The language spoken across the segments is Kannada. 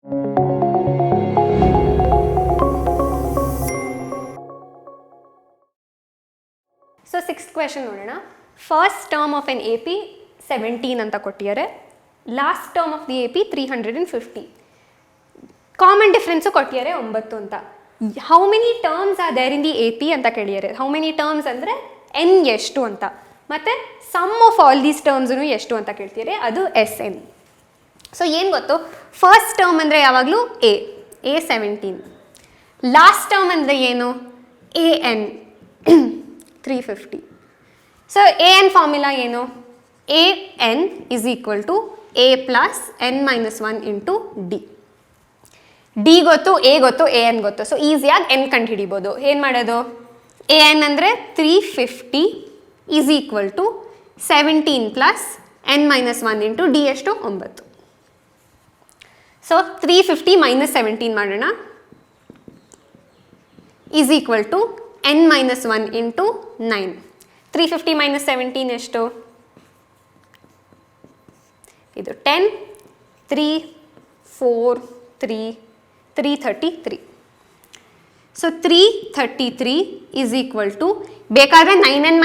ಸೊ 6th ಕ್ವೆಶನ್ ನೋಡೋಣ. First term of an AP 17 ಅಂತ ಕೊಟ್ಟಿದ್ದಾರೆ. Last term of the AP 350. Common difference ಕೊಟ್ಟಿದ್ದಾರೆ 9 ಅಂತ. How many terms are there in the AP ಅಂತ ಕೇಳಿದ್ದಾರೆ. ಹೌ ಮೆನಿ ಟರ್ಮ್ಸ್ ಅಂದರೆ n ಎಷ್ಟು ಅಂತ, ಮತ್ತು sum of all these terms ಎಷ್ಟು ಅಂತ ಕೇಳ್ತಿದ್ದಾರೆ, ಅದು SN. ಸೊ ಏನು ಗೊತ್ತು, ಫಸ್ಟ್ ಟರ್ಮ್ ಅಂದರೆ ಯಾವಾಗಲೂ A 17. ಲಾಸ್ಟ್ ಟರ್ಮ್ ಅಂದರೆ ಏನು, AN 350. ಸೊ AN ಫಾರ್ಮುಲಾ ಏನು, AN is equal to A plus n minus 1 into D. D ಗೊತ್ತು, A ಗೊತ್ತು, AN ಗೊತ್ತು. ಸೊ ಈಸಿಯಾಗಿ n ಕಂಡುಹಿಡಿಬೋದು. ಏನು ಮಾಡೋದು, AN ಅಂದರೆ 350 is equal to 17 plus n minus 1 into D ಎಷ್ಟು 9. ಸೊ 350 minus 17 ಮಾಡೋಣ, is equal to n minus 1 into 9. 350 minus 17 ಎಷ್ಟು, ಇದು 10, 3, 4, 3, 333. ಸೊ 333 is equal to, ಬೇಕಾದರೆ 9n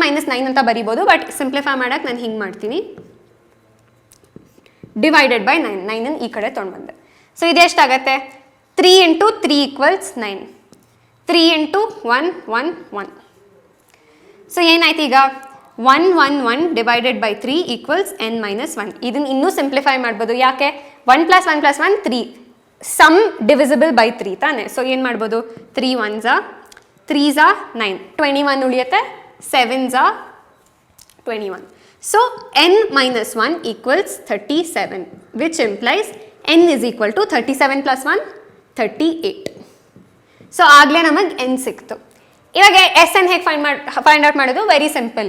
minus 9 ಅಂತ ಬರಿಬೋದು, ಬಟ್ ಸಿಂಪ್ಲಿಫೈ ಮಾಡೋಕ್ಕೆ ನಾನು ಹಿಂಗೆ ಮಾಡ್ತೀನಿ, ಡಿವೈಡೆಡ್ ಬೈ 9. 9n ಈ ಕಡೆ ತೊಗೊಂಡ್ಬಂದೆ. ಸೊ ಇದೆಷ್ಟಾಗತ್ತೆ, 3 into 3 equals 9. 3 into 1, 1, 1. ಸೊ ಏನಾಯ್ತು ಈಗ, 1, 1, 1 divided by 3 equals n minus 1. ಇದನ್ನು ಇನ್ನೂ ಸಿಂಪ್ಲಿಫೈ ಮಾಡ್ಬೋದು. ಯಾಕೆ, 1 plus 1 plus 1 3, some divisible by 3 ತಾನೆ. ಸೊ ಏನು ಮಾಡ್ಬೋದು, 3 1s 3s 9, 21 ಉಳಿಯುತ್ತೆ, 7s 21. So n minus 1 equals 37, which implies n is equal to 37 plus 1, 38. So ಆಗಲೇ ನಮಗೆ n ಸಿಕ್ತು. ಇವಾಗ SN ಹೇಗೆ ಫೈಂಡ್ ಔಟ್ ಮಾಡೋದು, very simple.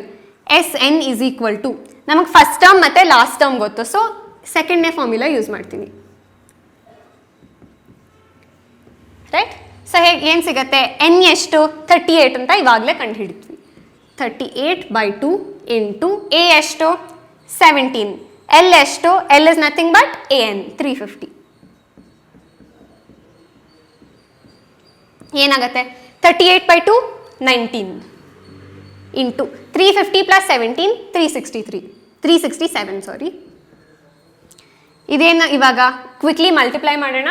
SN is equal to, ನಮಗೆ ಫಸ್ಟ್ ಟರ್ಮ್ ಮತ್ತು ಲಾಸ್ಟ್ ಟರ್ಮ್ ಗೊತ್ತು, ಸೊ ಸೆಕೆಂಡ್ನೇ ಫಾರ್ಮುಲಾ ಯೂಸ್ ಮಾಡ್ತೀನಿ, ರೈಟ್. ಸೊ ಹೇಗೆ ಏನು ಸಿಗುತ್ತೆ, n ಎಷ್ಟು 38 ಅಂತ ಇವಾಗಲೇ ಕಂಡು ಹಿಡಿದ್ವಿ. 38/2 ಇಂಟು A ಎಷ್ಟು 17, L ಎಷ್ಟು, L is nothing but AN 350. ಏನಾಗುತ್ತೆ, 38/2 19 ಇಂಟು 350 ಪ್ಲಸ್ 17 367 ಸಾರಿ. ಇದೇನು ಇವಾಗ ಕ್ವಿಕ್ಲಿ ಮಲ್ಟಿಪ್ಲೈ ಮಾಡೋಣ.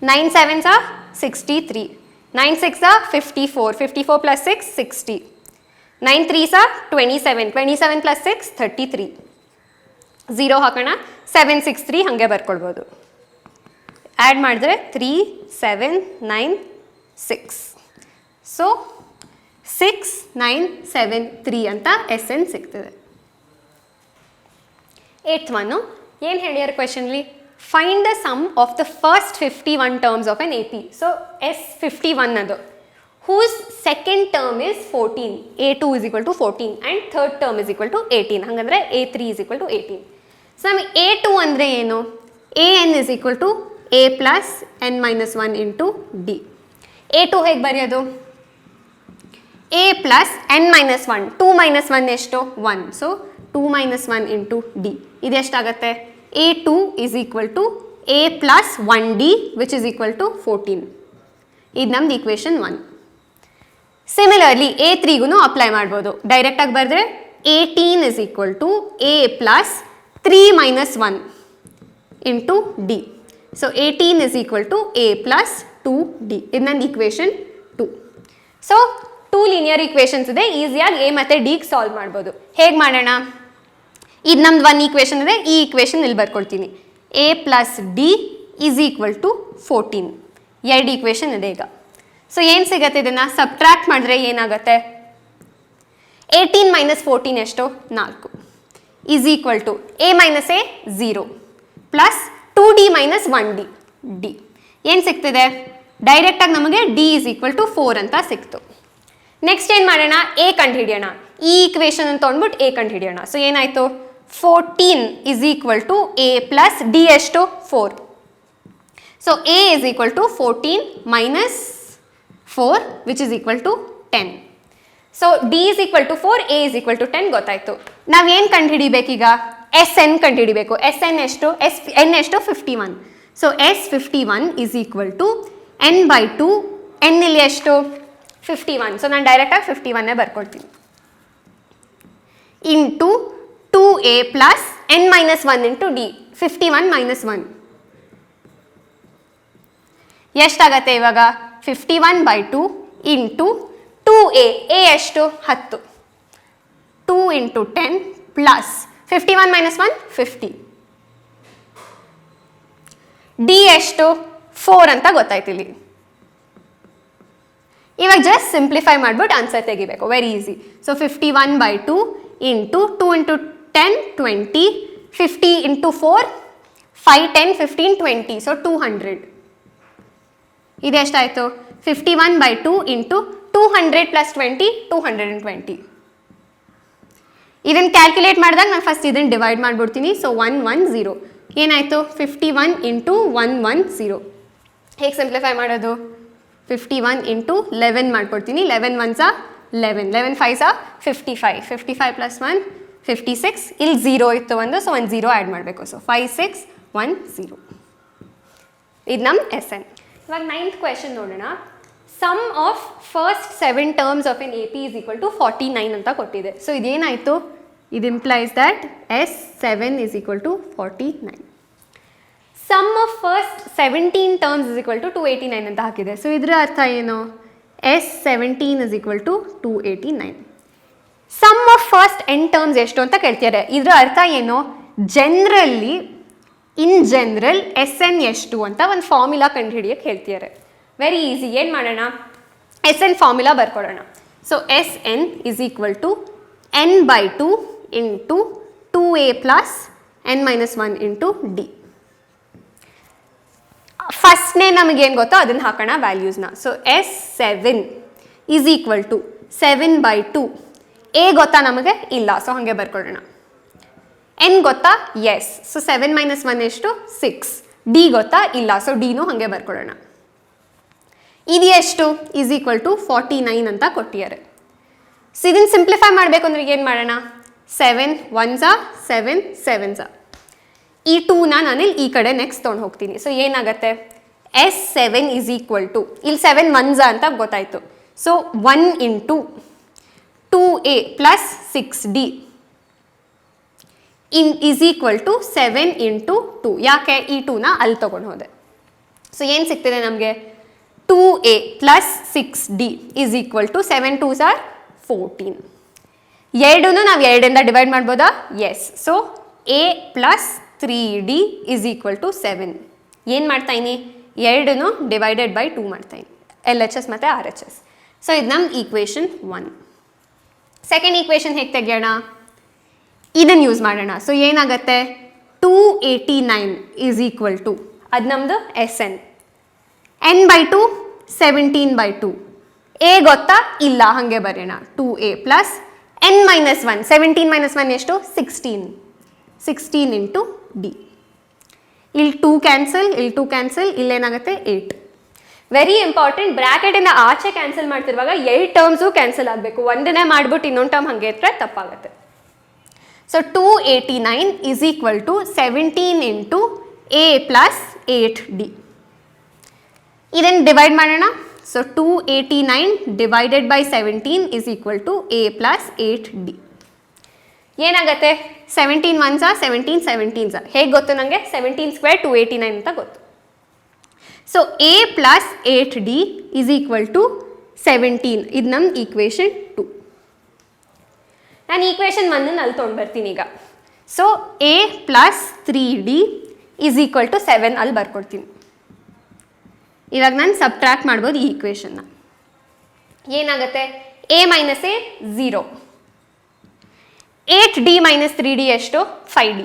9 7s 63, 9 6 54, 54 plus 6 60, 9 3s 27, 27 plus 6 33. 0 ಹಾಕೋಣ, 7 6 3 ಹಾಗೆ ಬರ್ಕೊಳ್ಬೋದು. ಆ್ಯಡ್ ಮಾಡಿದ್ರೆ 3 7 9 6. ಸೊ 6 9 7 3 ಅಂತ SN ಸಿಗ್ತದೆ. 8th one, ಏನು ಹೇಳ್ಯಾರ ಕ್ವೆಶನ್ಲಿ, find the sum of the first 51 terms of an AP. So S51 ಅದು, whose second term is 14, A2 is equal to 14 and third term is equal to 18. ಹಾಗಂದ್ರೆ A3 is equal to 18. So ನಮಗೆ A2 ಅಂದರೆ ಏನು, AN is equal to A plus n minus 1 into D. A2 ಹೇಗೆ ಬರೆಯೋದು, A plus n minus 1, 2 minus 1 ಎಷ್ಟು 1, ಸೊ 2 minus 1 into D. ಇದು ಎಷ್ಟಾಗುತ್ತೆ, A2 is equal to A plus 1D which is equal to 14. ಇದು ನಮ್ದು ಈಕ್ವೇಷನ್ 1. ಸಿಮಿಲರ್ಲಿ A3ಗೂ ಅಪ್ಲೈ ಮಾಡ್ಬೋದು. ಡೈರೆಕ್ಟಾಗಿ ಬರೆದ್ರೆ 18 is equal to A plus 3 minus 1 into D. So 18 is equal to A plus 2D. ಇದು ನನ್ನ ಈಕ್ವೇಷನ್ 2. ಸೊ 2 ಲೀನಿಯರ್ ಈಕ್ವೇಷನ್ಸ್ ಇದೆ, ಈಸಿಯಾಗಿ A ಮತ್ತು Dಗೆ ಸಾಲ್ವ್ ಮಾಡ್ಬೋದು. ಹೇಗೆ ಮಾಡೋಣ, ಇದು ನಮ್ದು 1 ಈಕ್ವೇಷನ್ ಇದೆ, ಈ ಈಕ್ವೇಷನ್ ಇಲ್ಲಿ ಬರ್ಕೊಳ್ತೀನಿ. A plus D is equal to 14. 2 equation ಇದೆ ಈಗ. ಸೊ ಏನು ಸಿಗುತ್ತೆ, ಇದನ್ನು ಸಬ್ಟ್ರಾಕ್ಟ್ ಮಾಡಿದ್ರೆ ಏನಾಗುತ್ತೆ, 18 minus 14 ಎಷ್ಟು 4 is equal to A minus A 0 plus 2D minus 1D D. ಏನು ಸಿಗ್ತಿದೆ, ಡೈರೆಕ್ಟಾಗಿ ನಮಗೆ D is equal to 4 ಅಂತ ಸಿಕ್ತು. ನೆಕ್ಸ್ಟ್ ಏನು ಮಾಡೋಣ, A ಕಂಡುಹಿಡಿಯೋಣ. ಈ ಈಕ್ವೇಷನ್ ಅಂತ ತೊಗೊಂಡ್ಬಿಟ್ಟು A ಕಂಡುಹಿಡಿಯೋಣ. ಸೊ ಏನಾಯಿತು, 14 is equal to A plus D ಎಷ್ಟು 4. So A is equal to 14 minus 4 which is equal to 10. So d is equal to 4, a is equal to 10 ಗೊತ್ತಾಯ್ತು. ನಾವೇನು ಕಂಡುಹಿಡಿಬೇಕೀಗ? ಎಸ್ ಎನ್ ಕಂಡುಹಿಡಿಬೇಕು. ಎಸ್ ಎನ್ ಎಷ್ಟು? ಎನ್ ಎಷ್ಟು? 51. So S 51 is equal to n by 2. N ಇಲ್ಲಿ ಎಷ್ಟು? 51. ಸೊ ನಾನು ಡೈರೆಕ್ಟಾಗಿ 51 ಬರ್ಕೊಳ್ತೀನಿ. Into 2a plus N minus 1 into d. 51 minus 1 ಎಷ್ಟಾಗತ್ತೆ ಇವಾಗ? 51/2 ಇಂಟು 2a. ಎ ಎಷ್ಟು? 10. 2 ಇಂಟು 10 ಪ್ಲಸ್ 51 ಮೈನಸ್ 1 50. ಡಿ ಎಷ್ಟು? 4 ಅಂತ ಗೊತ್ತಾಯ್ತಿಲ್ಲಿ. ಇವಾಗ ಜಸ್ಟ್ ಸಿಂಪ್ಲಿಫೈ ಮಾಡ್ಬಿಟ್ಟು ಆನ್ಸರ್ ತೆಗಿಬೇಕು. Very easy. So 51/2 into 2 into 10 20, 50 into 4 5, 10, 15, 20. So 200. ಇದೆಷ್ಟಾಯಿತು? 51/2 into 200 plus 20 220. ಇದನ್ನು ಕ್ಯಾಲ್ಕುಲೇಟ್ ಮಾಡಿದಾಗ ನಾನು ಫಸ್ಟ್ ಇದನ್ನು ಡಿವೈಡ್ ಮಾಡಿಬಿಡ್ತೀನಿ. ಸೊ 110 ಏನಾಯಿತು? 51 ಇಂಟು 110. ಹೇಗೆ ಸಿಂಪ್ಲಿಫೈ ಮಾಡೋದು? 51 ಇಂಟು 11 ಮಾಡ್ಕೊಡ್ತೀನಿ. 11 1s 11, 11 5s 55, 55 ಪ್ಲಸ್ 1 56. ಇಲ್ಲಿ 0 ಇತ್ತು ಒಂದು, ಸೊ 1 0 ಆ್ಯಡ್ ಮಾಡಬೇಕು. ಸೊ 5610. ಇದು ನಮ್ಮ ಎಸ್ ಎನ್. ಇವಾಗ 9th ಕ್ವೆಶನ್ ನೋಡೋಣ. Sum of first 7 terms of an A P is equal to 49 ಅಂತ ಕೊಟ್ಟಿದೆ. ಸೊ ಇದೇನಾಯಿತು? ಇದು implies that S7 is equal to 49. Sum of first 17 terms is equal to 289 ಅಂತ ಹಾಕಿದೆ. ಸೊ ಇದರ ಅರ್ಥ ಏನು? S17 is equal to 289. Sum of first n terms ಎಷ್ಟು ಅಂತ ಕೇಳ್ತಿದ್ದಾರೆ. ಇದರ ಅರ್ಥ ಏನು? Generally in general S n ಎಷ್ಟು ಅಂತ ಒಂದು ಫಾರ್ಮುಲಾ ಕಂಡುಹಿಡಿಯಕ್ಕೆ ಹೇಳ್ತಿದ್ದಾರೆ. Very easy. ಏನು ಮಾಡೋಣ? ಎಸ್ ಎನ್ ಫಾರ್ಮುಲಾ ಬರ್ಕೊಳ್ಳೋಣ. So S N is equal to n by 2 into 2a plus N minus 1 into d. ಫಸ್ಟ್ನೇ ನಮಗೇನು ಗೊತ್ತೋ ಅದನ್ನು ಹಾಕೋಣ ವ್ಯಾಲ್ಯೂಸ್ನ. So S7 is equal to 7/2. A ಗೊತ್ತಾ ನಮಗೆ? ಇಲ್ಲ. ಸೊ ಹಾಗೆ ಬರ್ಕೊಳ್ಳೋಣ. ಎನ್ ಗೊತ್ತಾ? ಎಸ್. ಸೊ 7 ಮೈನಸ್ 1 ಎಷ್ಟು? 6. ಡಿ ಗೊತ್ತಾ? ಇಲ್ಲ. ಸೊ ಡಿನೂ ಹಾಗೆ ಬರ್ಕೊಳ್ಳೋಣ. ಇದು ಎಷ್ಟು? ಈಸ್ ಈಕ್ವಲ್ ಟು 49 ಅಂತ ಕೊಟ್ಟಿದ್ದಾರೆ. ಸೊ ಇದನ್ನು ಸಿಂಪ್ಲಿಫೈ ಮಾಡಬೇಕು ಅಂದ್ರೆ ಏನು ಮಾಡೋಣ? 7 1s 7 7s. ಈ 2ನ ನಾನು ಈ ಕಡೆ ನೆಕ್ಸ್ಟ್ ತೊಗೊಂಡು ಹೋಗ್ತೀನಿ. ಸೊ ಏನಾಗುತ್ತೆ? S7 ಈಸ್ ಈಕ್ವಲ್ ಟು, ಇಲ್ಲಿ 7 1s ಅಂತ ಗೊತ್ತಾಯಿತು. So 1 into 2a plus 6d is equal to 7 into 2. ಯಾಕೆ? ಈ 2ನ ಅಲ್ಲಿ ತೊಗೊಂಡು ಹೋದೆ. ಸೊ ಏನು ಸಿಗ್ತಿದೆ ನಮಗೆ? 2a plus 6d is equal to 7 2s 14. ಎರಡನ್ನೂ ನಾವು 2ಇಂದ ಡಿವೈಡ್ ಮಾಡ್ಬೋದಾ? Yes. So a plus 3d is equal to 7. ಏನು ಮಾಡ್ತಾಯಿನಿ? ಎರಡನ್ನೂ ಡಿವೈಡೆಡ್ ಬೈ 2 ಮಾಡ್ತಾಯಿನಿ. LHS ಮತ್ತು RHS. ಸೊ ಇದು ನಮ್ಮ ಈಕ್ವೇಷನ್ 1. ಸೆಕೆಂಡ್ ಈಕ್ವೇಷನ್ ಹೇಗೆ ತೆಗೆಯೋಣ? ಇದನ್ನು ಯೂಸ್ ಮಾಡೋಣ. ಸೊ ಏನಾಗುತ್ತೆ? 289 ಈಸ್ ಈಕ್ವಲ್ ಟು, ಅದು ನಮ್ಮದು ಎಸ್ ಎನ್. n/2 17/2. ಎ ಗೊತ್ತಾ? ಇಲ್ಲ. ಹಾಗೆ ಬರೋಣ. 2a plus n minus 1. 17 minus 1 ಎಷ್ಟು? 16. 16 ಇಂಟು ಡಿ. ಇಲ್ಲಿ 2 ಕ್ಯಾನ್ಸಲ್, ಇಲ್ಲಿ 2 ಕ್ಯಾನ್ಸಲ್, ಇಲ್ಲೇನಾಗುತ್ತೆ? 8. Very important. ಬ್ರ್ಯಾಕೆಟಿಂದ ಆಚೆ ಕ್ಯಾನ್ಸಲ್ ಮಾಡ್ತಿರುವಾಗ 8 ಟರ್ಮ್ಸು ಕ್ಯಾನ್ಸಲ್ ಆಗಬೇಕು. ಒಂದನ್ನೇ ಮಾಡ್ಬಿಟ್ಟು ಇನ್ನೊಂದು ಟರ್ಮ್ ಹಾಗೆ ಇಟ್ಟರೆ ತಪ್ಪಾಗುತ್ತೆ. So 289 is equal to 17 into a plus 8d. ಇದನ್ನು ಡಿವೈಡ್ ಮಾಡೋಣ. So 289 divided by 17 is equal to a plus 8d. ಏನಾಗುತ್ತೆ? 17 1s 17 17s. ಹೇಗೆ ಗೊತ್ತು ನನಗೆ? 17 ಸ್ಕ್ವೇರ್ 289 ಅಂತ ಗೊತ್ತು. So a plus 8d is equal to 17. ಇದು ನಮ್ಮ ಈಕ್ವೇಷನ್ 2. ನಾನು ಈಕ್ವೇಷನ್ 1 ಅಲ್ಲಿ ತೊಗೊಂಡು ಬರ್ತೀನಿ ಈಗ. So a plus 3d is equal to 7 ಅಲ್ಲಿ ಬರ್ಕೊಡ್ತೀನಿ. ಇವಾಗ ನಾನು ಸಬ್ಟ್ರ್ಯಾಕ್ಟ್ ಮಾಡ್ಬೋದು ಈ ಈಕ್ವೇಷನ್ನ. ಏನಾಗುತ್ತೆ? a minus a 0. 8d minus 3d ಎಷ್ಟು? 5d.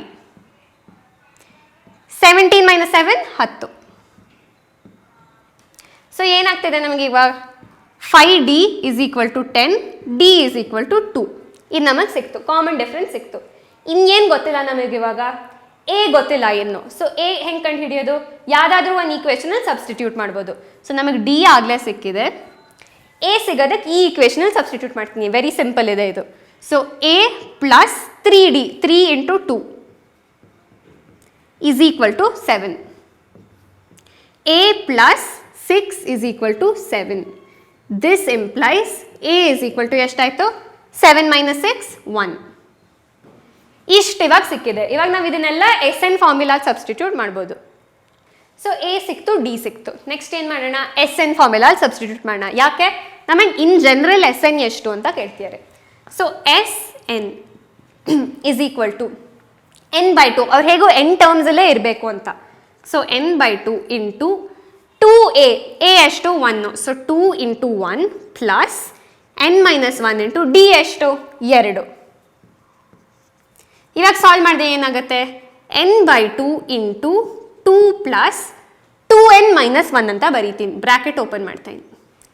17 ಮೈನಸ್ 7 10. ಸೊ ಏನಾಗ್ತಿದೆ ನಮಗೆ ಇವಾಗ? 5d is equal to 10, d is equal to 2. ಇದು ನಮಗೆ ಸಿಕ್ತು. ಕಾಮನ್ ಡಿಫ್ರೆನ್ಸ್ ಸಿಕ್ತು. ಇನ್ನೇನು ಗೊತ್ತಿಲ್ಲ ನಮಗೆ ಇವಾಗ? ಎ ಗೊತ್ತಿಲ್ಲ ಏನು. ಸೊ ಎ ಹೆಂಗೆ ಕಂಡು ಹಿಡಿಯೋದು? ಯಾವುದಾದ್ರೂ ಒಂದು ಈಕ್ವೇಷನಲ್ಲಿ ಸಬ್ಸ್ಟಿಟ್ಯೂಟ್ ಮಾಡ್ಬೋದು. ಸೊ ನಮಗೆ ಡಿ ಆಗಲೇ ಸಿಕ್ಕಿದೆ. ಎ ಸಿಗೋದಕ್ಕೆ ಈ ಈಕ್ವೇಷನಲ್ಲಿ ಸಬ್ಸ್ಟಿಟ್ಯೂಟ್ ಮಾಡ್ತೀನಿ. ವೆರಿ ಸಿಂಪಲ್ ಇದೆ ಇದು. So a plus 3d 3 into 2 is equal to 7. A plus 6 is equal to 7. This implies a is equal to ಎಷ್ಟಾಯಿತು? 7 ಮೈನಸ್ 6 1. ಇಷ್ಟು ಇವಾಗ ಸಿಕ್ಕಿದೆ. ಇವಾಗ ನಾವು ಇದನ್ನೆಲ್ಲ ಎಸ್ ಎನ್ ಫಾರ್ಮುಲಾಗೆ ಸಬ್ಸ್ಟಿಟ್ಯೂಟ್ ಮಾಡ್ಬೋದು. ಸೊ ಎ ಸಿಕ್ತು, ಡಿ ಸಿಕ್ತು. ನೆಕ್ಸ್ಟ್ ಏನು ಮಾಡೋಣ? ಎಸ್ ಎನ್ ಫಾರ್ಮುಲಾಲ್ಲಿ ಸಬ್ಸ್ಟಿಟ್ಯೂಟ್ ಮಾಡೋಣ. ಯಾಕೆ? ನಮಗೆ ಇನ್ ಜನರಲ್ ಎಸ್ ಎನ್ ಎಷ್ಟು ಅಂತ ಕೇಳ್ತಿದ್ದಾರೆ. So S N is equal to n by two. ಅವ್ರು ಹೇಗೋ ಎನ್ ಟರ್ಮ್ಸಲ್ಲೇ ಇರಬೇಕು ಅಂತ. So n by two into 2a. A ಎಷ್ಟು? 1. So 2 into 1 plus N minus 1 into D ಎಷ್ಟು? 2. ಇವಾಗ ಸಾಲ್ವ್ ಮಾಡಿದೆ ಏನಾಗುತ್ತೆ? N by two into 2 plus 2n minus 1 ಅಂತ ಬರೀತೀನಿ. ಬ್ರ್ಯಾಕೆಟ್ ಓಪನ್ ಮಾಡ್ತಾ ಇದ್ದೀನಿ.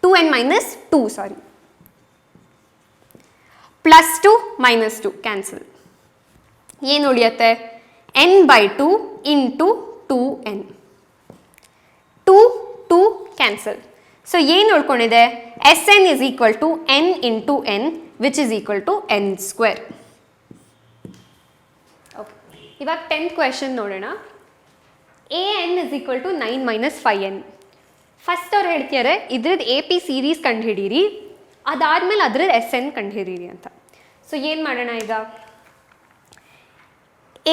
2n minus 2 sorry, plus 2 minus 2 cancel. ಏನು ಉಳಿಯುತ್ತೆ? N by two into 2n. 2 cancel. So ಏನು ಉಳ್ಕೊಂಡಿದೆ? S N is equal to n into n which is equal to n square. Okay, ಇವಾಗ 10th ಕ್ವೆಶನ್ ನೋಡೋಣ. A N is equal to 9 minus 5n. First ಅವ್ರು ಹೇಳ್ತಿದ್ದಾರೆ ಇದ್ರದ್ದು ಎ ಪಿ ಸೀರೀಸ್ ಕಂಡುಹಿಡೀರಿ, ಅದಾದಮೇಲೆ ಅದ್ರದ್ದು ಎಸ್ ಎನ್ ಕಂಡುಹಿಡೀರಿ ಅಂತ. ಸೊ ಏನು ಮಾಡೋಣ ಈಗ?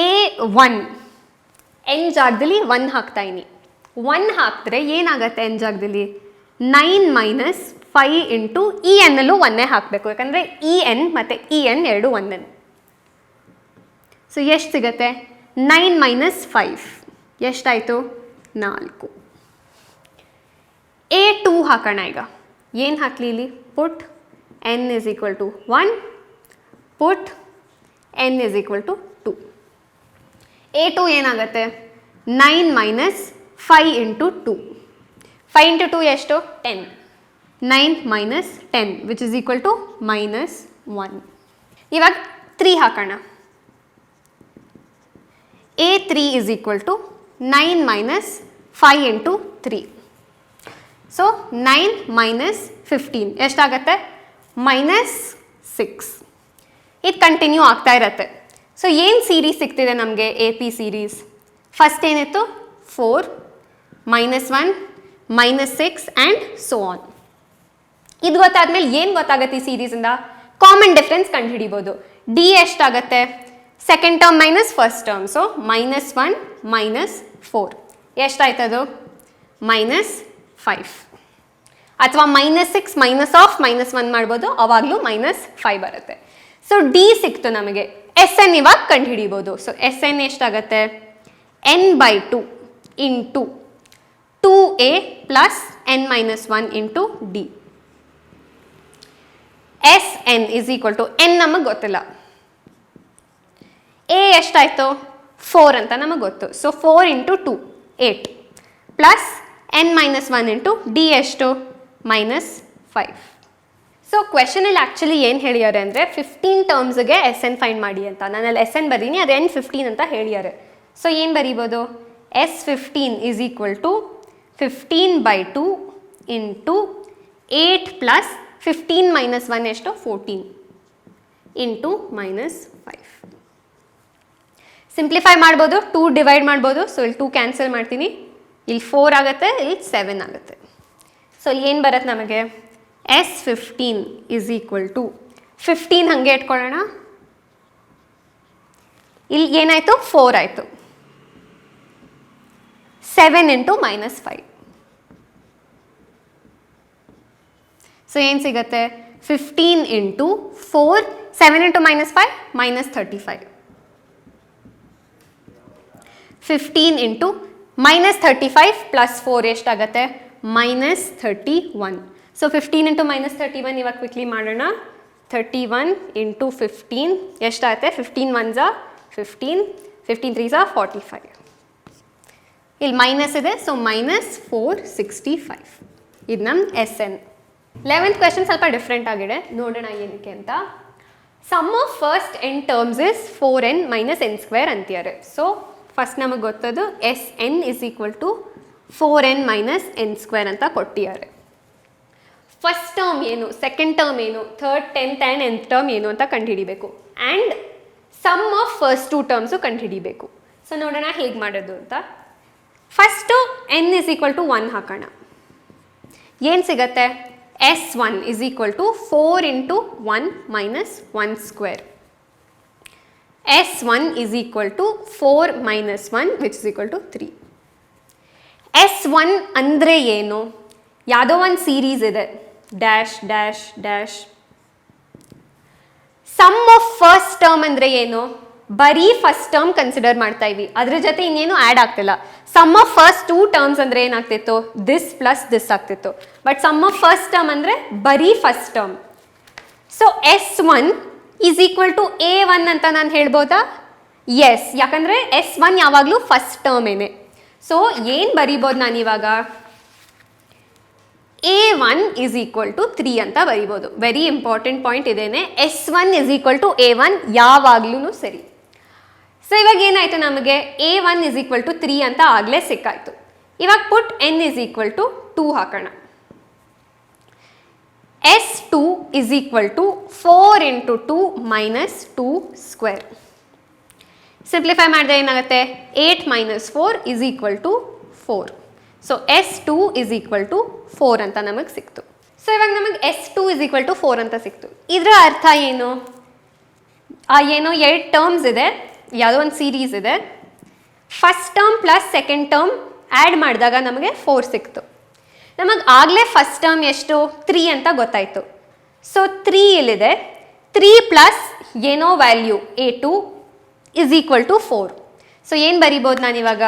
A1 ಎನ್ ಜಾಗದಲ್ಲಿ 1 ಹಾಕ್ತಾ ಇನಿ. 1 ಹಾಕಿದ್ರೆ ಏನಾಗುತ್ತೆ? ಎನ್ ಜಾಗದಲ್ಲಿ 9 ಮೈನಸ್ 5 ಇಂಟು ಇ ಎನ್ನಲ್ಲೂ 1 ಹಾಕಬೇಕು, ಯಾಕಂದರೆ ಇ ಎನ್ ಮತ್ತು ಇ ಎನ್ ಎರಡು 1n. ಸೊ ಎಷ್ಟು ಸಿಗುತ್ತೆ? 9 ಮೈನಸ್ 5 ಎಷ್ಟಾಯಿತು? 4. A2 ಹಾಕೋಣ ಈಗ. ಏನು ಹಾಕಲಿ ಇಲ್ಲಿ? Put n is equal to 1, put n is equal to 2. A2 ಏನಾಗುತ್ತೆ? 9 ಮೈನಸ್ 5 ಇಂಟು 2. 5 ಇಂಟು 2 ಎಷ್ಟು? 10. 9 minus 10 which is equal to minus 1. ಇವಾಗ 3 ಹಾಕೋಣ. A3 is equal to 9 minus 5 into 3. So 9 minus 15 ಎಷ್ಟಾಗತ್ತೆ? ಮೈನಸ್ 6. ಇದು ಕಂಟಿನ್ಯೂ ಆಗ್ತಾ ಇರತ್ತೆ. ಸೊ ಏನು ಸೀರೀಸ್ ಸಿಗ್ತಿದೆ ನಮಗೆ? A P series. ಫಸ್ಟ್ ಏನಿತ್ತು? 4 minus 1 minus 6 and so on. ಇದು ಗೊತ್ತಾದ್ಮೇಲೆ ಏನು ಗೊತ್ತಾಗತ್ತೆ ಈ ಸೀರೀಸಿಂದ? ಕಾಮನ್ ಡಿಫ್ರೆನ್ಸ್ ಕಂಡುಹಿಡಿಬೋದು. ಡಿ ಎಷ್ಟಾಗತ್ತೆ? Second term minus first term. So minus 1 minus 4 ಎಷ್ಟಾಯ್ತದು? ಮೈನಸ್ 5. ಅಥವಾ ಮೈನಸ್ 6 ಮೈನಸ್ ಆಫ್ ಮೈನಸ್ 1 ಮಾಡ್ಬೋದು, ಅವಾಗಲೂ ಮೈನಸ್ 5 ಬರುತ್ತೆ. ಸೊ ಡಿ ಸಿಕ್ತು ನಮಗೆ. ಎಸ್ ಎನ್ ಇವಾಗ ಕಂಡುಹಿಡಿಬೋದು. ಸೊ ಎಸ್ ಎನ್ ಎಷ್ಟಾಗತ್ತೆ? N by 2 into 2a plus N minus 1 into D. S N is equal to N ನಮಗೆ ಗೊತ್ತಿಲ್ಲ. ಎ ಎಷ್ಟಾಯಿತು? 4 ಅಂತ ನಮಗೆ ಗೊತ್ತು. So 4 into 2 8 plus N minus 1 into D ಎಷ್ಟು? ಮೈನಸ್ 5. ಸೊ ಕ್ವೆಶನಲ್ಲಿ ಆ್ಯಕ್ಚುಲಿ ಏನು ಹೇಳಿದ್ದಾರೆ ಅಂದರೆ 15 ಟರ್ಮ್ಸ್ಗೆ ಎಸ್ ಎನ್ ಫೈಂಡ್ ಮಾಡಿ ಅಂತ. ನಾನಲ್ಲಿ ಎಸ್ ಎನ್ ಬರೀನಿ, ಅದು ಎನ್ 15 ಅಂತ ಹೇಳಿದ್ದಾರೆ. ಸೊ ಏನು ಬರೀಬೋದು? S 15 is equal to 15 by 2 into 8 plus 15 minus 1 ಎಷ್ಟು? 14 ಇಂಟು ಮೈನಸ್ 5. ಸಿಂಪ್ಲಿಫೈ ಮಾಡ್ಬೋದು, 2 ಡಿವೈಡ್ ಮಾಡ್ಬೋದು. ಸೊ ಇಲ್ಲಿ 2 ಕ್ಯಾನ್ಸಲ್ ಮಾಡ್ತೀನಿ, ಇಲ್ಲಿ 4 ಆಗುತ್ತೆ, ಇಲ್ಲಿ 7 ಆಗುತ್ತೆ. ಸೊ ಇಲ್ಲಿ ಏನು ಬರುತ್ತೆ ನಮಗೆ? ಎಸ್ 15 ಈಸ್ ಈಕ್ವಲ್ ಟು 15 ಹಾಗೆ ಇಟ್ಕೊಳ್ಳೋಣ. ಇಲ್ಲಿ ಏನಾಯಿತು? 4 ಆಯಿತು. 7 ಇಂಟು ಮೈನಸ್ 5. ಸೊ ಏನು ಸಿಗುತ್ತೆ? 15 into 4, 7 into minus 5 minus 35. 15 into minus 35 plus 4 ಎಷ್ಟಾಗುತ್ತೆ? ಮೈನಸ್ 31. ಸೊ 15 ಇಂಟು ಮೈನಸ್ 31 ಇವಾಗ ಕ್ವಿಕ್ಲಿ ಮಾಡೋಣ. 31 ಇಂಟು 15 ಎಷ್ಟಾಗುತ್ತೆ? 15 1 ಝಾ 15, 15 3 ಝಾ 45. ಇಲ್ಲಿ ಮೈನಸ್ ಇದೆ, ಸೊ ಮೈನಸ್ 465. ಇದು ನಮ್ಮ ಎಸ್ ಎನ್. 11th ಕ್ವೆಶನ್ ಸ್ವಲ್ಪ ಡಿಫ್ರೆಂಟ್ ಆಗಿದೆ, ನೋಡೋಣ ಏನಕ್ಕೆ ಅಂತ. Sum of first n terms is 4n minus n square ಅಂತಿದ್ದಾರೆ. ಸೊ ಫಸ್ಟ್ ನಮಗೆ ಗೊತ್ತದು S N is equal to 4n minus n square ಅಂತ ಕೊಟ್ಟಿದ್ದಾರೆ. ಫಸ್ಟ್ ಟರ್ಮ್ ಏನು, ಸೆಕೆಂಡ್ ಟರ್ಮ್ ಏನು, third 10th and nth term ಏನು ಅಂತ ಕಂಡುಹಿಡಿಬೇಕು. And sum of first 2 terms ಕಂಡುಹಿಡಿಬೇಕು. ಸೊ ನೋಡೋಣ ಹೇಗೆ ಮಾಡೋದು ಅಂತ. ಫಸ್ಟು n = 1 ಹಾಕೋಣ. ಏನು ಸಿಗತ್ತೆ? S1 = 4 × 1 - 1 square. S1 = 4 - 1 which is equal to 3. S1 ಅಂದರೆ ಏನು? ಯಾವುದೋ ಒಂದು ಸೀರೀಸ್ ಇದೆ, dash dash dash. Sum of first term ಅಂದರೆ ಏನು? ಬರೀ ಫಸ್ಟ್ ಟರ್ಮ್ ಕನ್ಸಿಡರ್ ಮಾಡ್ತಾ ಇವಿ, ಅದ್ರ ಜೊತೆ ಇನ್ನೇನು ಆ್ಯಡ್ ಆಗ್ತಿಲ್ಲ. ಸಮ್ ಆಫ್ ಫಸ್ಟ್ 2 ಟರ್ಮ್ಸ್ ಅಂದರೆ ಏನಾಗ್ತಿತ್ತು? ದಿಸ್ ಪ್ಲಸ್ ದಿಸ್ ಆಗ್ತಿತ್ತು. But sum of first term ಅಂದರೆ ಬರೀ first term. So S1 = A1 ಅಂತ ನಾನು ಹೇಳ್ಬೋದಾ? ಎಸ್, ಯಾಕಂದರೆ S1 ಯಾವಾಗಲೂ ಫಸ್ಟ್ ಟರ್ಮ್ ಏನೇ. ಸೊ ಏನು ಬರಿಬೋದು ನಾನಿವಾಗ? A1 = 3 ಅಂತ ಬರಿಬೋದು. ವೆರಿ ಇಂಪಾರ್ಟೆಂಟ್ ಪಾಯಿಂಟ್ ಇದೇನೆ. S1 = A1 ಯಾವಾಗ್ಲೂ ಸರಿ. ಸೊ ಇವಾಗ ಏನಾಯಿತು, ನಮಗೆ A1 = 3 ಅಂತ ಆಗಲೇ ಸಿಕ್ಕಾಯಿತು. ಇವಾಗ ಪುಟ್ n = 2 ಹಾಕೋಣ. S2 = 4 × 2 - 2 square. ಸಿಂಪ್ಲಿಫೈ ಮಾಡಿದ್ರೆ ಏನಾಗುತ್ತೆ? 8 - 4 = 4. ಸೊ S2 = 4 ಅಂತ ನಮಗೆ ಸಿಕ್ತು. ಸೊ ಇವಾಗ ನಮಗೆ S2 = 4 ಅಂತ ಸಿಕ್ತು. ಇದರ ಅರ್ಥ ಏನು? ಏನೋ 2 ಟರ್ಮ್ಸ್ ಇದೆ, ಯಾವುದೋ ಒಂದು ಸೀರೀಸ್ ಇದೆ. First term plus second term add ಮಾಡಿದಾಗ ನಮಗೆ 4 ಸಿಕ್ತು. ನಮಗೆ ಆಗಲೇ ಫಸ್ಟ್ ಟರ್ಮ್ ಎಷ್ಟು? 3 ಅಂತ ಗೊತ್ತಾಯಿತು. ಸೊ 3 ಇಲ್ಲಿದೆ. 3 ಪ್ಲಸ್ ಏನೋ ವ್ಯಾಲ್ಯೂ A2 = 4. ಸೊ ಏನು ಬರಿಬೋದು ನಾನಿವಾಗ?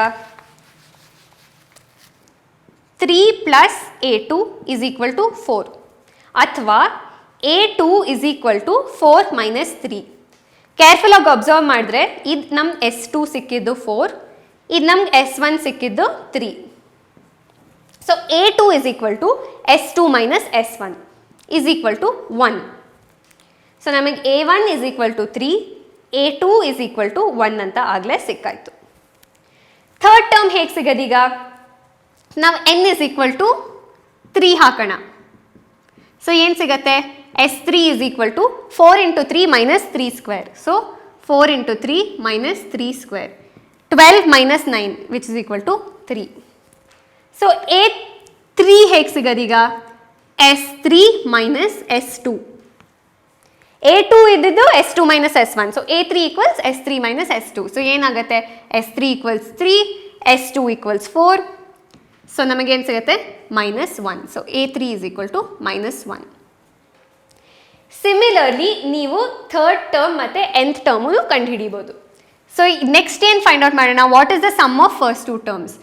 3 + A2 = 4 ಅಥವಾ A2 = 4 - 3. ಕೇರ್ಫುಲ್ಲಾಗಿ ಅಬ್ಸರ್ವ್ ಮಾಡಿದ್ರೆ ಇದು ನಮ್ಮ S2 ಸಿಕ್ಕಿದ್ದು 4, ಇದು ನಮ್ಗೆ S1 ಸಿಕ್ಕಿದ್ದು 3. So A2 = S2 - S1 = 1. So ನಮಗೆ A1 = 3, A2 = 1 ಅಂತ ಆಗಲೇ ಸಿಕ್ಕಾಯಿತು. ಥರ್ಡ್ ಟರ್ಮ್ ಹೇಗೆ ಸಿಗೋದೀಗ? ನಾವು n = 3 ಹಾಕೋಣ. ಸೊ ಏನು ಸಿಗತ್ತೆ? S3 = 4 × 3 - 3 square. So 4 × 3 - 3 square. 12 - 9 which is equal to 3. So A3 ಹೇಗೆ ಸಿಗೋದೀಗ? S3 - S2. A2 ಇದ್ದಿದ್ದು S2 - S1. So A3 = S3 - S2. So ಏನಾಗುತ್ತೆ? S3 = 3, S2 = 4. ಸೊ ನಮಗೇನು ಸಿಗುತ್ತೆ? -1. So A3 = -1. ಸಿಮಿಲರ್ಲಿ ನೀವು ಥರ್ಡ್ ಟರ್ಮ್ ಮತ್ತು nth ಟರ್ಮು ಕಂಡುಹಿಡಿಬೋದು. ಸೊ ನೆಕ್ಸ್ಟ್ ಏನು ಫೈಂಡ್ ಔಟ್ ಮಾಡೋಣ? What is the sum of first 2 terms?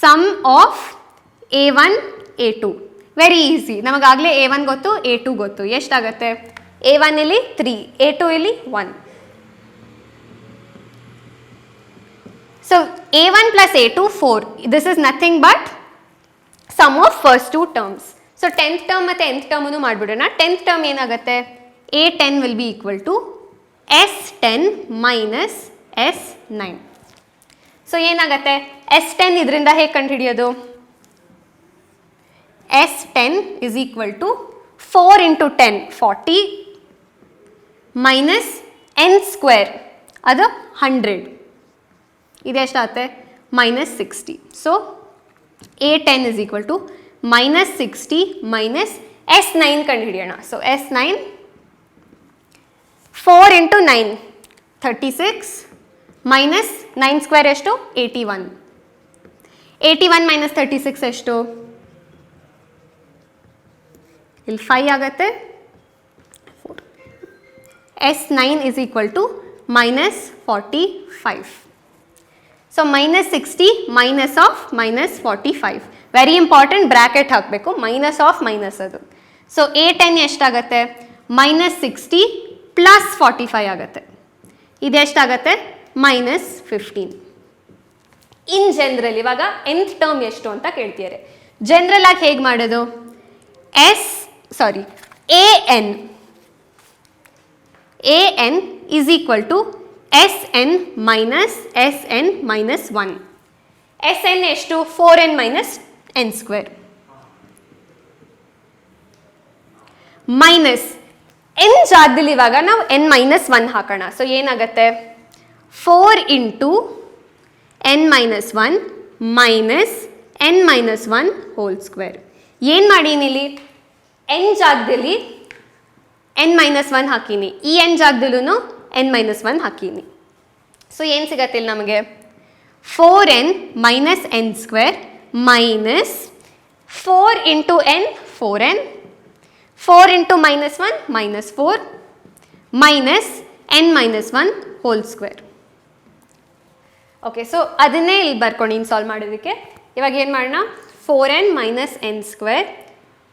Sum of A1 A2. Very easy. ನಮಗಾಗಲೇ A1 ಗೊತ್ತು, A2 ಗೊತ್ತು. ಎಷ್ಟಾಗುತ್ತೆ? A1 ಇಲ್ಲಿ 3, A2 ಇಲ್ಲಿ 1. So A1 + A2 4. This is nothing but sum of first 2 terms. So 10th term ಮತ್ತು nth ಟರ್ಮನ್ನು ಮಾಡಿಬಿಡೋಣ. 10th ಟರ್ಮ್ ಏನಾಗುತ್ತೆ? A10 will be equal to S10 - S9. So ಏನಾಗುತ್ತೆ? S10 ಇದರಿಂದ ಹೇಗೆ ಕಂಡುಹಿಡಿಯೋದು? S10 = 4 × 10 40 ಮೈನಸ್ n ಸ್ಕ್ವೇರ್, ಅದು 100. ಇದೆಷ್ಟಾಗುತ್ತೆ? -60. ಸೊ A10 = -60 ಮೈನಸ್ S9 ಕಂಡುಹಿಡಿಯೋಣ. ಸೊ S9 4 × 9 36 ಮೈನಸ್ 9 ಸ್ಕ್ವೇರ್ ಎಷ್ಟು? 81. 81 - 36 ಎಷ್ಟು? ಇಲ್ಲಿ 5 ಆಗುತ್ತೆ. S9 = -45. So -60 minus of -45. Very important, bracket ಹಾಕಬೇಕು. ಮೈನಸ್ ಆಫ್ ಮೈನಸ್ ಅದು. ಸೊ A10 ಎಷ್ಟಾಗುತ್ತೆ? -60 + 45 ಆಗುತ್ತೆ. ಇದೆಷ್ಟಾಗುತ್ತೆ? -15. ಇನ್ ಜನರಲ್ ಇವಾಗ nth ಟರ್ಮ್ ಎಷ್ಟು ಅಂತ ಕೇಳ್ತಿದ್ದಾರೆ. ಜನರಲ್ ಆಗಿ ಹೇಗೆ ಮಾಡೋದು? an = Sn - Sn - 1. Sn ಎಷ್ಟು? 4n - n square. Minus N ಜಾಗದಲ್ಲಿ ಇವಾಗ ನಾವು n ಮೈನಸ್ 1 ಹಾಕೋಣ. ಸೊ ಏನಾಗುತ್ತೆ 4 into n minus 1 minus n minus 1 whole square. ಏನು ಮಾಡೀನಿ ಇಲ್ಲಿ n ಜಾಗದಲ್ಲಿ n ಮೈನಸ್ 1 ಹಾಕೀನಿ, ಈ n ಜಾಗದಲ್ಲೂ n ಮೈನಸ್ 1 ಹಾಕೀನಿ. ಸೊ ಏನು ಸಿಗತ್ತೆ ಇಲ್ಲಿ ನಮಗೆ 4n minus n square minus 4 into n 4n 4 into minus 1 minus 4 minus n minus 1 whole square. Okay, so ಅದನ್ನೇ ಇಲ್ಲಿ ಬರ್ಕೊಂಡು ಸಾಲ್ವ್ ಮಾಡೋದಕ್ಕೆ ಇವಾಗ ಏನು ಮಾಡೋಣ 4n minus n square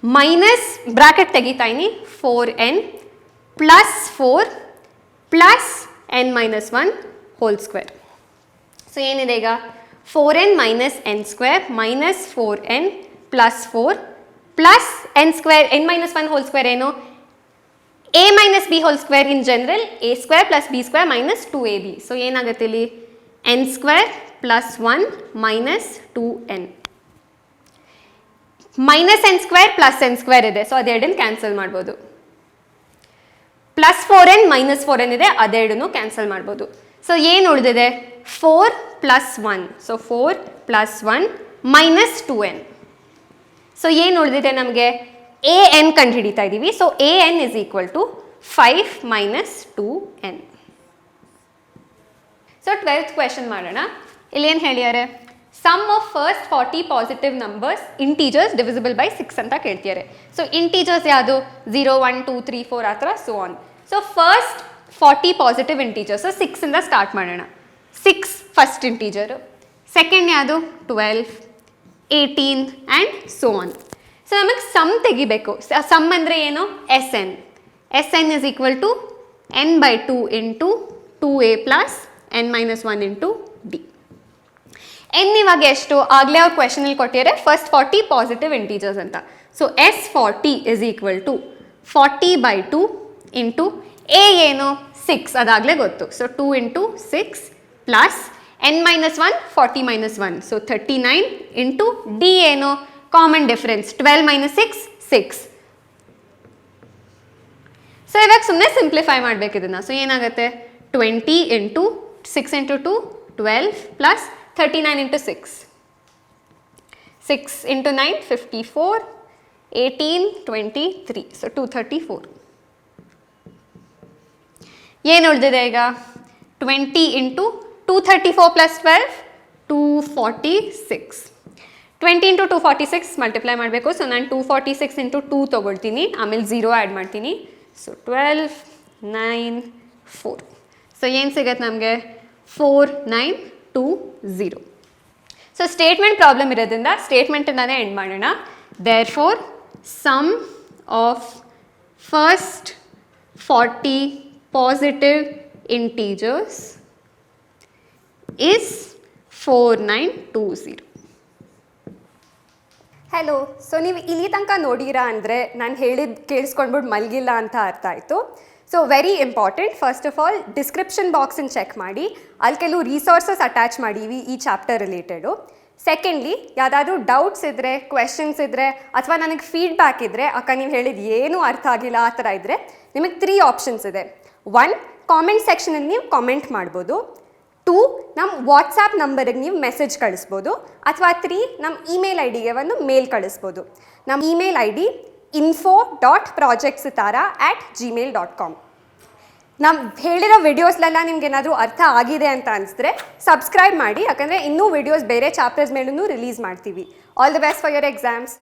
minus bracket ತೆಗಿತಾ ಇದೀನಿ 4n plus 4 plus n minus 1 whole square. So ಏನಿದೆ ಈಗ 4n minus n square minus 4n plus 4 plus n square n minus 1 whole square ಏನು a minus b whole square in general a square plus b square minus 2ab. So ಏನಾಗುತ್ತೆ ಇಲ್ಲಿ n square plus 1 minus 2n minus n square plus n square ಇದೆ. ಸೊ ಅದೆರಡನ್ನು ಕ್ಯಾನ್ಸಲ್ ಮಾಡ್ಬೋದು. ಪ್ಲಸ್ 4n ಮೈನಸ್ 4n ಇದೆ, ಅದೆರಡನ್ನು ಕ್ಯಾನ್ಸಲ್ ಮಾಡ್ಬೋದು. ಸೊ ಏನು ಉಳಿದಿದೆ 4 plus 1. So 4 plus 1 minus 2n. So ಏನು ಉಳಿದಿದೆ ನಮಗೆ ಎ ಎನ್ ಕಂಡು ಹಿಡಿತಾ ಇದ್ದೀವಿ. So A N is equal to 5 minus 2n. So 12th question ಮಾಡೋಣ. ಇಲ್ಲೇನು ಹೇಳಿದ್ದಾರೆ sum of first 40 positive numbers integers divisible by 6 ಅಂತ ಕೇಳ್ತಿದ್ದಾರೆ. ಸೊ ಇಂಟೀಜರ್ಸ್ ಯಾವುದು 0 1 2 3 4 ಆ ಥರ so on. So first 40 positive integers 6 ಇಂದ ಸ್ಟಾರ್ಟ್ ಮಾಡೋಣ. 6 ಫಸ್ಟ್ ಇಂಟೀಜರು, ಸೆಕೆಂಡ್ ಯಾವುದು 12 18 ಆ್ಯಂಡ್ ಸೋ ಆನ್. ಸೊ ನಮಗೆ ಸಮ್ ತೆಗಿಬೇಕು. ಸಮ್ ಅಂದರೆ ಏನು S N is equal to n by 2 into 2a plus n minus 1 into D. N ಇವಾಗ ಎಷ್ಟು ಆಗಲೇ ಅವ್ರು ಕ್ವೆಶನಲ್ಲಿ ಕೊಟ್ಟಿದ್ದಾರೆ ಫಸ್ಟ್ 40 ಪಾಸಿಟಿವ್ ಇಂಟೀಜರ್ಸ್ ಅಂತ. So S40 is equal to 40 by 2 into A ಏನು 6 ಅದಾಗಲೇ ಗೊತ್ತು. So 2 into 6 plus n minus 1 40 minus 1 so 39 into D ಏನು ಕಾಮನ್ ಡಿಫರೆನ್ಸ್ 12 ಮೈನಸ್ 6 6. ಸೊ ಇವಾಗ ಸುಮ್ಮನೆ ಸಿಂಪ್ಲಿಫೈ ಮಾಡಬೇಕು ಇದನ್ನು. ಸೊ ಏನಾಗುತ್ತೆ 20 into 6 into 2 12 plus 39 into 6 6 into 9 54 18 23 so 234. ಏನು ಉಳಿದಿದೆ ಈಗ 20 ಇಂಟು 234 ಪ್ಲಸ್ 12 246. 20 ಇಂಟು 246 ಮಲ್ಟಿಪ್ಲೈ ಮಾಡಬೇಕು. ಸೊ ನಾನು 246 ಇಂಟು 2 ತೊಗೊಳ್ತೀನಿ, ಆಮೇಲೆ 0 ಆ್ಯಡ್ ಮಾಡ್ತೀನಿ. ಸೊ 12 9 4. ಸೊ ಏನು ಸಿಗುತ್ತೆ ನಮಗೆ 4920. ಸೊ ಸ್ಟೇಟ್ಮೆಂಟ್ ಪ್ರಾಬ್ಲಮ್ ಇರೋದ್ರಿಂದ ಸ್ಟೇಟ್ಮೆಂಟನ್ನೇ ಎಂಡ್ ಮಾಡೋಣ. Therefore sum of first 40 positive integers is 4920. Hello, so ನೀವು ಇಲ್ಲಿ ತನಕ ನೋಡಿರಾ ಅಂದರೆ ನಾನು ಹೇಳಿದ್ದು ಕೇಳಿಸ್ಕೊಂಡ್ಬಿಟ್ಟು ಮಲಗಿಲ್ಲ ಅಂತ ಅರ್ಥ ಆಯಿತು. So very important, first of all description ಬಾಕ್ಸನ್ನು ಚೆಕ್ ಮಾಡಿ, ಅಲ್ಲಿ ಕೆಲವು ರಿಸೋರ್ಸಸ್ ಅಟ್ಯಾಚ್ ಮಾಡೀವಿ ಈ ಚಾಪ್ಟರ್ ರಿಲೇಟೆಡು. ಸೆಕೆಂಡ್ಲಿ ಯಾವುದಾದ್ರೂ ಡೌಟ್ಸ್ ಇದ್ದರೆ, ಕ್ವೆಶನ್ಸ್ ಇದ್ದರೆ, ಅಥವಾ ನನಗೆ ಫೀಡ್ಬ್ಯಾಕ್ ಇದ್ದರೆ, ಅಕ್ಕ ನೀವು ಹೇಳಿದ್ದು ಏನೂ ಅರ್ಥ ಆಗಿಲ್ಲ ಆ ಥರ ಇದ್ದರೆ ನಿಮಗೆ 3 ಆಪ್ಷನ್ಸ್ ಇದೆ. 1 ಕಾಮೆಂಟ್ ಸೆಕ್ಷನಲ್ಲಿ ನೀವು ಕಾಮೆಂಟ್ ಮಾಡ್ಬೋದು. 2 ನಮ್ಮ ವಾಟ್ಸಾಪ್ ನಂಬರಿಗೆ ನೀವು ಮೆಸೇಜ್ ಕಳಿಸ್ಬೋದು. ಅಥವಾ 3 ನಮ್ಮ ಇಮೇಲ್ ಐಡಿಗೆ ಒಂದು ಮೇಲ್ ಕಳಿಸ್ಬೋದು. ನಮ್ಮ ಇಮೇಲ್ ಐ ಡಿ info.projectsitara@gmail.com. ನಮ್ಮ ಹೇಳಿರೋ ವಿಡಿಯೋಸ್ಲೆಲ್ಲ ನಿಮ್ಗೆ ಏನಾದರೂ ಅರ್ಥ ಆಗಿದೆ ಅಂತ ಅನಿಸಿದ್ರೆ ಸಬ್ಸ್ಕ್ರೈಬ್ ಮಾಡಿ, ಯಾಕಂದರೆ ಇನ್ನೂ ವಿಡಿಯೋಸ್ ಬೇರೆ ಚಾಪ್ಟರ್ಸ್ ಮೇಲೂ ರಿಲೀಸ್ ಮಾಡ್ತೀವಿ. All the best for your exams.